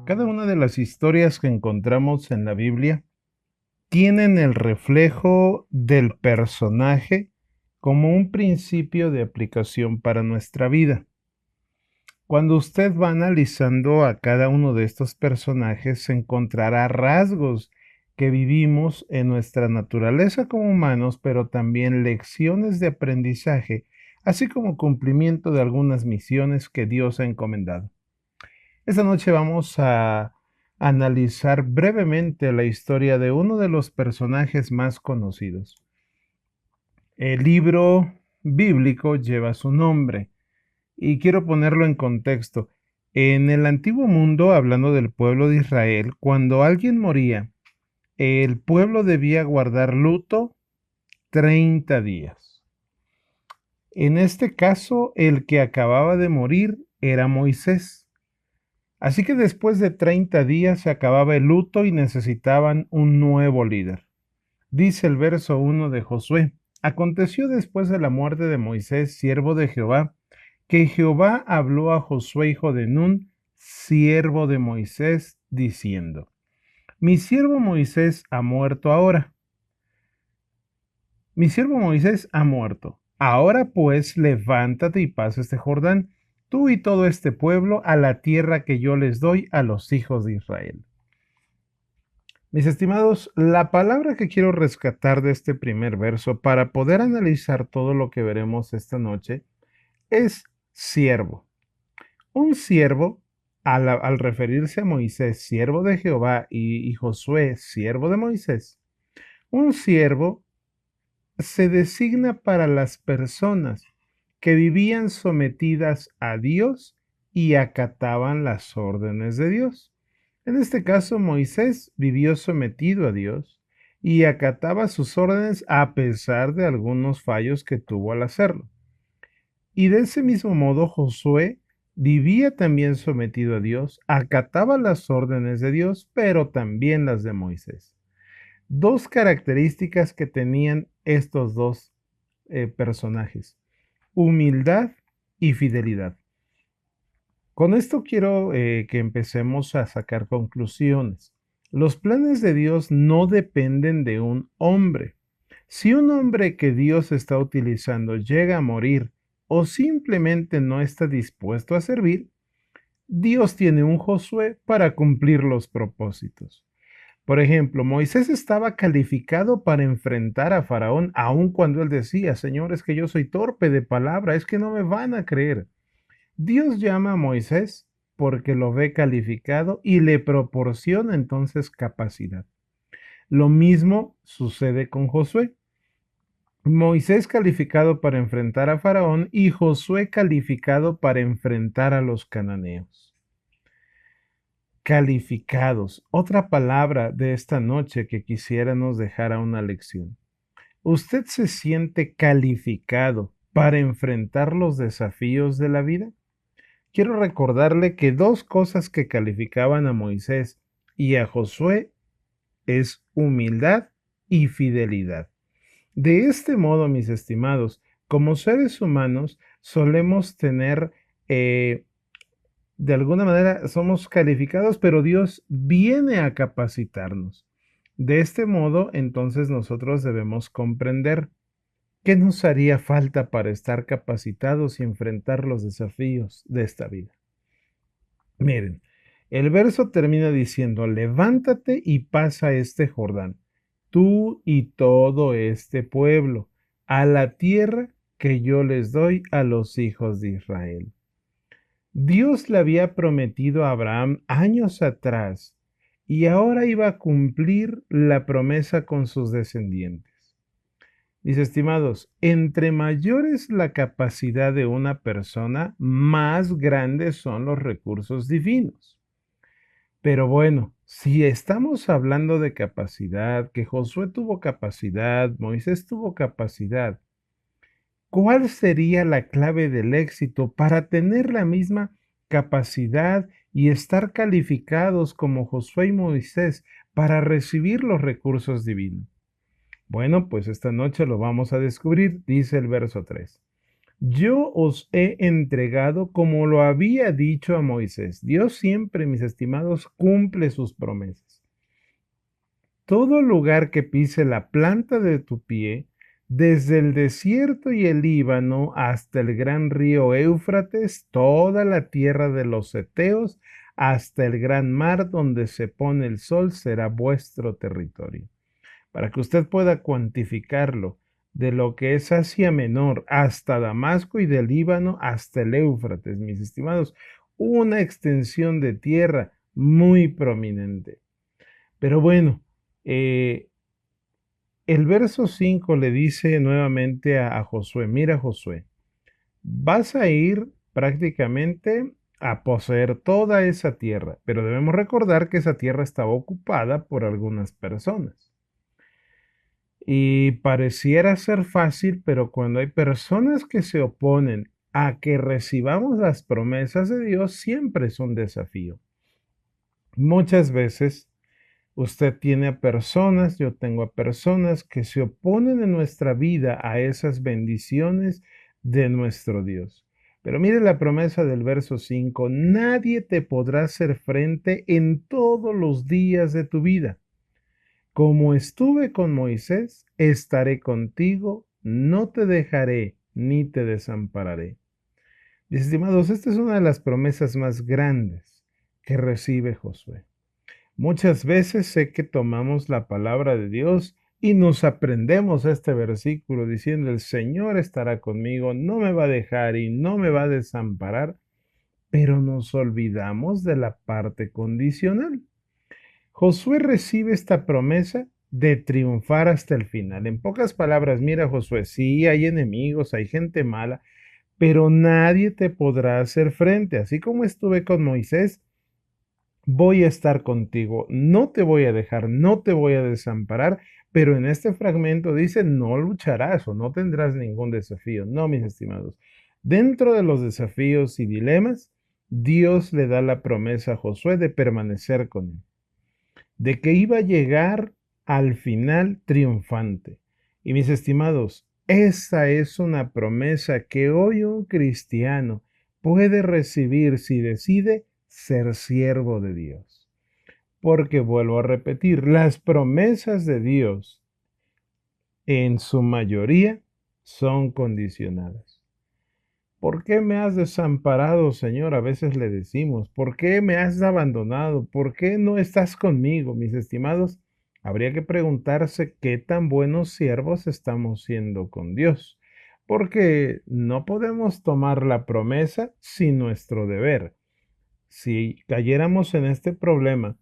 Cada una de las historias que encontramos en la Biblia tienen el reflejo del personaje como un principio de aplicación para nuestra vida. Cuando usted va analizando a cada uno de estos personajes, se encontrará rasgos que vivimos en nuestra naturaleza como humanos, pero también lecciones de aprendizaje, así como cumplimiento de algunas misiones que Dios ha encomendado. Esta noche vamos a analizar brevemente la historia de uno de los personajes más conocidos. El libro bíblico lleva su nombre y quiero ponerlo en contexto. En el antiguo mundo, hablando del pueblo de Israel, cuando alguien moría, el pueblo debía guardar luto 30 días. En este caso, el que acababa de morir era Moisés. Así que después de 30 días se acababa el luto y necesitaban un nuevo líder. Dice el verso 1 de Josué: Aconteció después de la muerte de Moisés, siervo de Jehová, que Jehová habló a Josué, hijo de Nun, siervo de Moisés, diciendo: Mi siervo Moisés ha muerto ahora. Mi siervo Moisés ha muerto. Ahora pues levántate y pasa este Jordán, tú y todo este pueblo, a la tierra que yo les doy a los hijos de Israel. Mis estimados, la palabra que quiero rescatar de este primer verso para poder analizar todo lo que veremos esta noche es siervo. Un siervo, al referirse a Moisés, siervo de Jehová, y Josué, siervo de Moisés, un siervo se designa para las personas que vivían sometidas a Dios y acataban las órdenes de Dios. En este caso, Moisés vivió sometido a Dios y acataba sus órdenes a pesar de algunos fallos que tuvo al hacerlo. Y de ese mismo modo, Josué vivía también sometido a Dios, acataba las órdenes de Dios, pero también las de Moisés. Dos características que tenían estos dos personajes: humildad y fidelidad. Con esto quiero que empecemos a sacar conclusiones. Los planes de Dios no dependen de un hombre. Si un hombre que Dios está utilizando llega a morir o simplemente no está dispuesto a servir, Dios tiene un Josué para cumplir los propósitos. Por ejemplo, Moisés estaba calificado para enfrentar a Faraón, aun cuando él decía: Señor, es que yo soy torpe de palabra, es que no me van a creer. Dios llama a Moisés porque lo ve calificado y le proporciona entonces capacidad. Lo mismo sucede con Josué. Moisés calificado para enfrentar a Faraón y Josué calificado para enfrentar a los cananeos. Calificados, otra palabra de esta noche que quisiera nos dejara una lección. ¿Usted se siente calificado para enfrentar los desafíos de la vida? Quiero recordarle que dos cosas que calificaban a Moisés y a Josué es humildad y fidelidad. De este modo, mis estimados, como seres humanos solemos tener, de alguna manera, somos calificados, pero Dios viene a capacitarnos. De este modo, entonces nosotros debemos comprender qué nos haría falta para estar capacitados y enfrentar los desafíos de esta vida. Miren, el verso termina diciendo: levántate y pasa este Jordán, tú y todo este pueblo, a la tierra que yo les doy a los hijos de Israel. Dios le había prometido a Abraham años atrás y ahora iba a cumplir la promesa con sus descendientes. Mis estimados, entre mayor es la capacidad de una persona, más grandes son los recursos divinos. Pero bueno, si estamos hablando de capacidad, que Josué tuvo capacidad, Moisés tuvo capacidad, ¿cuál sería la clave del éxito para tener la misma capacidad y estar calificados como Josué y Moisés para recibir los recursos divinos? Bueno, pues esta noche lo vamos a descubrir, dice el verso 3. Yo os he entregado como lo había dicho a Moisés. Dios siempre, mis estimados, cumple sus promesas. Todo lugar que pise la planta de tu pie, desde el desierto y el Líbano hasta el gran río Éufrates, toda la tierra de los heteos, hasta el gran mar donde se pone el sol, será vuestro territorio. Para que usted pueda cuantificarlo, de lo que es Asia Menor hasta Damasco y del Líbano hasta el Éufrates, mis estimados, una extensión de tierra muy prominente. Pero bueno, eh, el verso 5 le dice nuevamente a Josué, mira Josué, vas a ir prácticamente a poseer toda esa tierra, pero debemos recordar que esa tierra estaba ocupada por algunas personas. Y pareciera ser fácil, pero cuando hay personas que se oponen a que recibamos las promesas de Dios, siempre es un desafío. Muchas veces usted tiene a personas, yo tengo a personas que se oponen en nuestra vida a esas bendiciones de nuestro Dios. Pero mire la promesa del verso 5, nadie te podrá hacer frente en todos los días de tu vida. Como estuve con Moisés, estaré contigo, no te dejaré ni te desampararé. Mis estimados, esta es una de las promesas más grandes que recibe Josué. Muchas veces sé que tomamos la palabra de Dios y nos aprendemos este versículo diciendo, el Señor estará conmigo, no me va a dejar y no me va a desamparar, pero nos olvidamos de la parte condicional. Josué recibe esta promesa de triunfar hasta el final. En pocas palabras, mira Josué, sí hay enemigos, hay gente mala, pero nadie te podrá hacer frente. Así como estuve con Moisés, voy a estar contigo, no te voy a dejar, no te voy a desamparar, pero en este fragmento dice, no lucharás o no tendrás ningún desafío. No, mis estimados. Dentro de los desafíos y dilemas, Dios le da la promesa a Josué de permanecer con él, de que iba a llegar al final triunfante. Y mis estimados, esa es una promesa que hoy un cristiano puede recibir si decide ser siervo de Dios. Porque vuelvo a repetir, las promesas de Dios en su mayoría son condicionadas. ¿Por qué me has desamparado, Señor? A veces le decimos, ¿por qué me has abandonado? ¿Por qué no estás conmigo, mis estimados? Habría que preguntarse qué tan buenos siervos estamos siendo con Dios, porque no podemos tomar la promesa sin nuestro deber. Si cayéramos en este problema,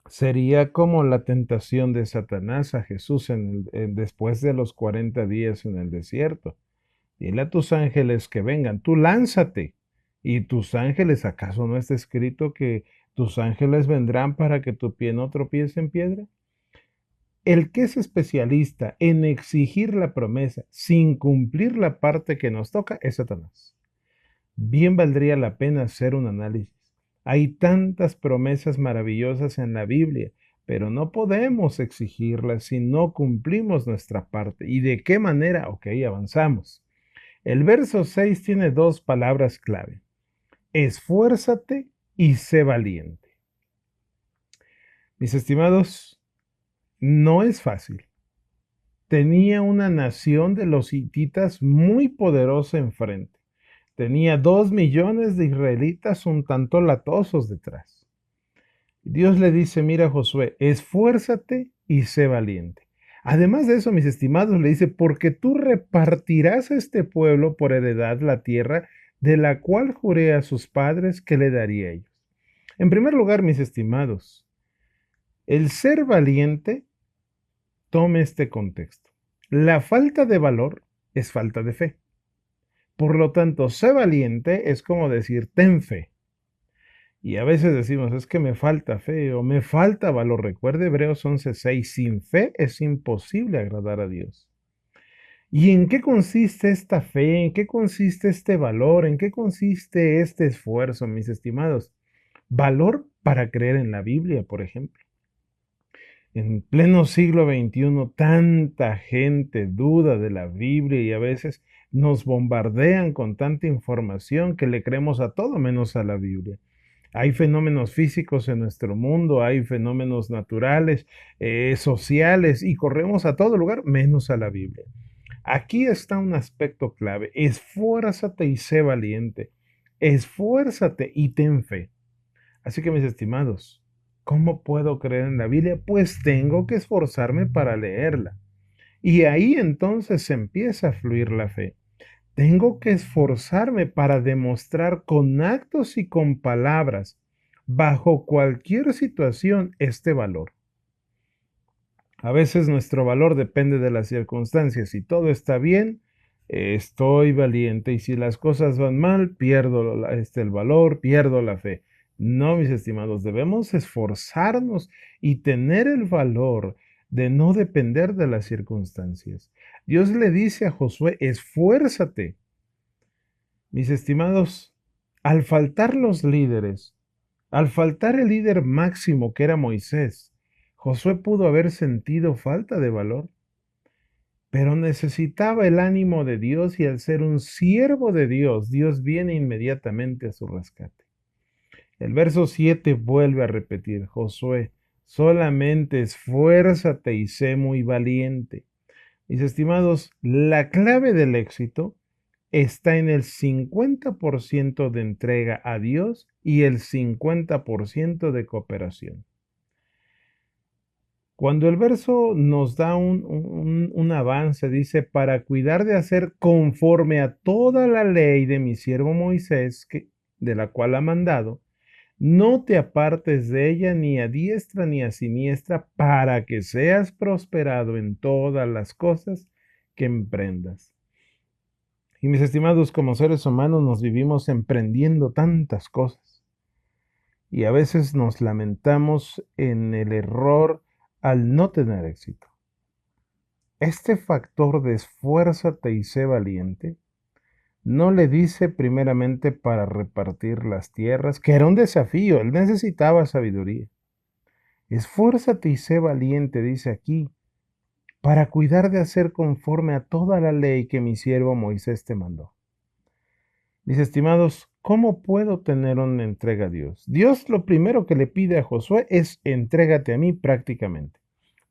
sería como la tentación de Satanás a Jesús después de los 40 días en el desierto. Dile a tus ángeles que vengan, tú lánzate. Y tus ángeles, ¿acaso no está escrito que tus ángeles vendrán para que tu pie no tropiece en piedra? El que es especialista en exigir la promesa sin cumplir la parte que nos toca es Satanás. Bien valdría la pena hacer un análisis. Hay tantas promesas maravillosas en la Biblia, pero no podemos exigirlas si no cumplimos nuestra parte. ¿Y de qué manera? Ok, avanzamos. El verso 6 tiene dos palabras clave. Esfuérzate y sé valiente. Mis estimados, no es fácil. Tenía una nación de los hititas muy poderosa enfrente. Tenía 2 millones de israelitas un tanto latosos detrás. Dios le dice, mira Josué, esfuérzate y sé valiente. Además de eso, mis estimados, le dice, porque tú repartirás a este pueblo por heredad la tierra de la cual juré a sus padres que le daría a ellos. En primer lugar, mis estimados, el ser valiente, tome este contexto. La falta de valor es falta de fe. Por lo tanto, sé valiente es como decir, ten fe. Y a veces decimos, es que me falta fe o me falta valor. Recuerde Hebreos 11:6, sin fe es imposible agradar a Dios. ¿Y en qué consiste esta fe? ¿En qué consiste este valor? ¿En qué consiste este esfuerzo, mis estimados? Valor para creer en la Biblia, por ejemplo. En pleno siglo XXI, tanta gente duda de la Biblia y a veces nos bombardean con tanta información que le creemos a todo menos a la Biblia. Hay fenómenos físicos en nuestro mundo, hay fenómenos naturales, sociales, y corremos a todo lugar menos a la Biblia. Aquí está un aspecto clave. Esfuérzate y sé valiente. Esfuérzate y ten fe. Así que mis estimados, ¿cómo puedo creer en la Biblia? Pues tengo que esforzarme para leerla. Y ahí entonces empieza a fluir la fe. Tengo que esforzarme para demostrar con actos y con palabras, bajo cualquier situación, este valor. A veces nuestro valor depende de las circunstancias. Si todo está bien, estoy valiente. Y si las cosas van mal, pierdo el valor, pierdo la fe. No, mis estimados, debemos esforzarnos y tener el valor de no depender de las circunstancias. Dios le dice a Josué, esfuérzate. Mis estimados, al faltar los líderes, al faltar el líder máximo que era Moisés, Josué pudo haber sentido falta de valor, pero necesitaba el ánimo de Dios y al ser un siervo de Dios, Dios viene inmediatamente a su rescate. El verso 7 vuelve a repetir, Josué, solamente esfuérzate y sé muy valiente. Mis estimados, la clave del éxito está en el 50% de entrega a Dios y el 50% de cooperación. Cuando el verso nos da un avance, dice, para cuidar de hacer conforme a toda la ley de mi siervo Moisés, de la cual ha mandado, no te apartes de ella ni a diestra ni a siniestra, para que seas prosperado en todas las cosas que emprendas. Y mis estimados, como seres humanos nos vivimos emprendiendo tantas cosas y a veces nos lamentamos en el error al no tener éxito. Este factor de esfuérzate y sé valiente no le dice primeramente para repartir las tierras, que era un desafío, él necesitaba sabiduría. Esfuérzate y sé valiente, dice aquí, para cuidar de hacer conforme a toda la ley que mi siervo Moisés te mandó. Mis estimados, ¿cómo puedo tener una entrega a Dios? Dios lo primero que le pide a Josué es entrégate a mí prácticamente.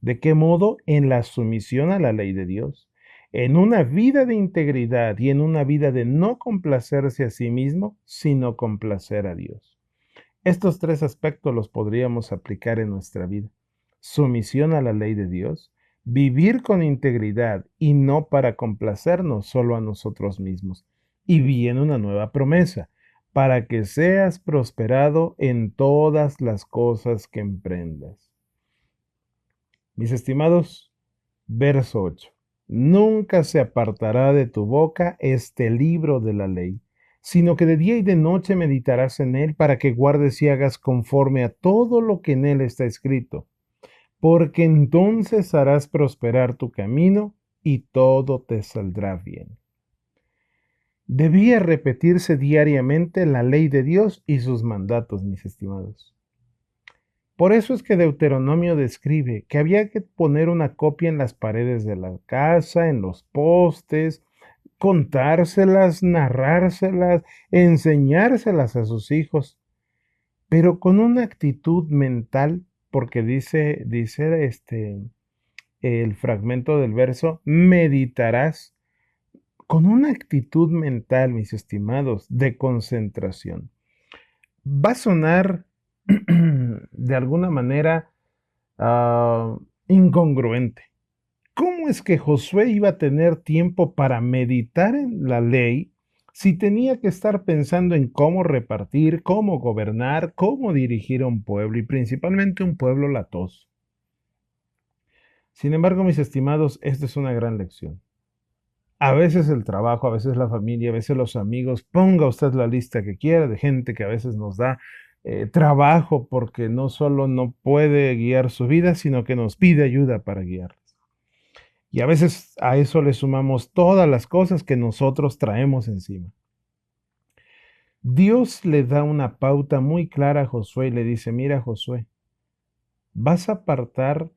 ¿De qué modo? En la sumisión a la ley de Dios, en una vida de integridad y en una vida de no complacerse a sí mismo, sino complacer a Dios. Estos tres aspectos los podríamos aplicar en nuestra vida. Sumisión a la ley de Dios, vivir con integridad y no para complacernos solo a nosotros mismos. Y viene una nueva promesa, para que seas prosperado en todas las cosas que emprendas. Mis estimados, verso 8. Nunca se apartará de tu boca este libro de la ley, sino que de día y de noche meditarás en él para que guardes y hagas conforme a todo lo que en él está escrito, porque entonces harás prosperar tu camino y todo te saldrá bien. Debía repetirse diariamente la ley de Dios y sus mandatos, mis estimados. Por eso es que Deuteronomio describe que había que poner una copia en las paredes de la casa, en los postes, contárselas, narrárselas, enseñárselas a sus hijos, pero con una actitud mental, porque dice el fragmento del verso, meditarás con una actitud mental, mis estimados, de concentración. Va a sonar de alguna manera incongruente. ¿Cómo es que Josué iba a tener tiempo para meditar en la ley si tenía que estar pensando en cómo repartir, cómo gobernar, cómo dirigir a un pueblo y principalmente un pueblo latoso? Sin embargo, mis estimados, esta es una gran lección. A veces el trabajo, a veces la familia, a veces los amigos, ponga usted la lista que quiera de gente que a veces nos da trabajo porque no solo no puede guiar su vida, sino que nos pide ayuda para guiarla. Y a veces a eso le sumamos todas las cosas que nosotros traemos encima. Dios le da una pauta muy clara a Josué y le dice, mira Josué, vas a apartar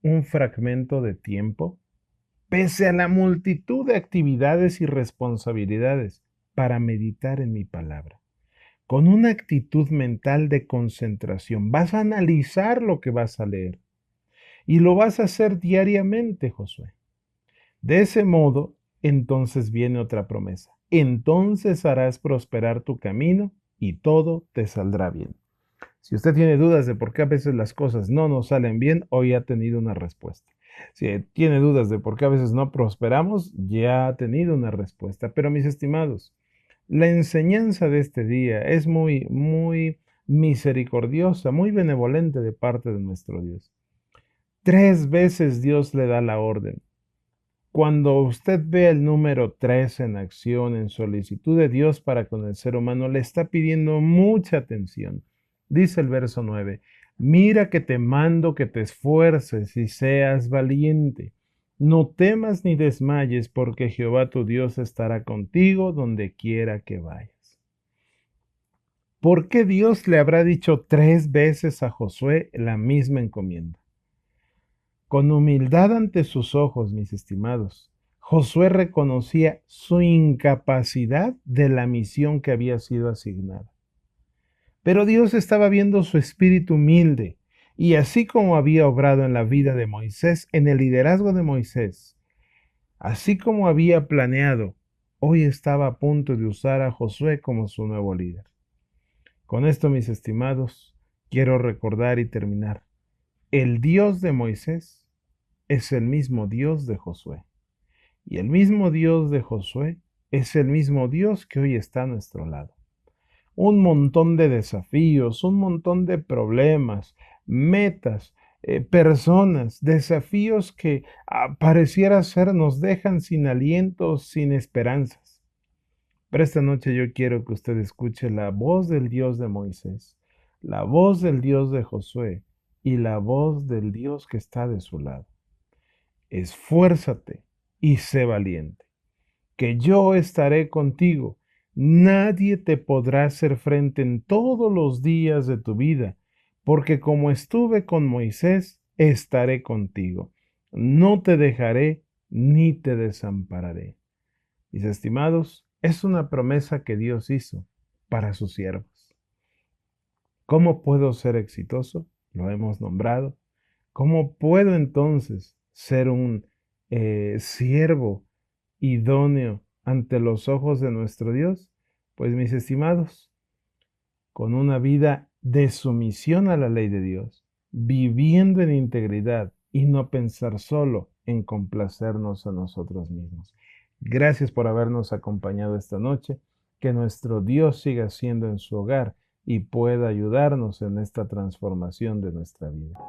un fragmento de tiempo pese a la multitud de actividades y responsabilidades, para meditar en mi palabra. Con una actitud mental de concentración, vas a analizar lo que vas a leer y lo vas a hacer diariamente, Josué. De ese modo, entonces viene otra promesa. Entonces harás prosperar tu camino y todo te saldrá bien. Si usted tiene dudas de por qué a veces las cosas no nos salen bien, hoy ha tenido una respuesta. Si tiene dudas de por qué a veces no prosperamos, ya ha tenido una respuesta. Pero mis estimados, la enseñanza de este día es muy misericordiosa, muy benevolente de parte de nuestro Dios. 3 veces Dios le da la orden. Cuando usted ve el número 3 en acción, en solicitud de Dios para con el ser humano, le está pidiendo mucha atención. Dice el verso 9, mira que te mando que te esfuerces y seas valiente. No temas ni desmayes, porque Jehová tu Dios estará contigo donde quiera que vayas. ¿Por qué Dios le habrá dicho 3 veces a Josué la misma encomienda? Con humildad ante sus ojos, mis estimados, Josué reconocía su incapacidad de la misión que había sido asignada. Pero Dios estaba viendo su espíritu humilde, y así como había obrado en la vida de Moisés, en el liderazgo de Moisés, así como había planeado, hoy estaba a punto de usar a Josué como su nuevo líder. Con esto, mis estimados, quiero recordar y terminar. El Dios de Moisés es el mismo Dios de Josué. Y el mismo Dios de Josué es el mismo Dios que hoy está a nuestro lado. Un montón de desafíos, un montón de problemas, metas, personas, desafíos que pareciera ser nos dejan sin aliento, sin esperanzas. Pero esta noche yo quiero que usted escuche la voz del Dios de Moisés, la voz del Dios de Josué y la voz del Dios que está de su lado. Esfuérzate y sé valiente, que yo estaré contigo. Nadie te podrá hacer frente en todos los días de tu vida, porque como estuve con Moisés, estaré contigo. No te dejaré ni te desampararé. Mis estimados, es una promesa que Dios hizo para sus siervos. ¿Cómo puedo ser exitoso? Lo hemos nombrado. ¿Cómo puedo entonces ser un siervo idóneo ante los ojos de nuestro Dios? Pues mis estimados, con una vida de sumisión a la ley de Dios, viviendo en integridad y no pensar solo en complacernos a nosotros mismos. Gracias por habernos acompañado esta noche. Que nuestro Dios siga siendo en su hogar y pueda ayudarnos en esta transformación de nuestra vida.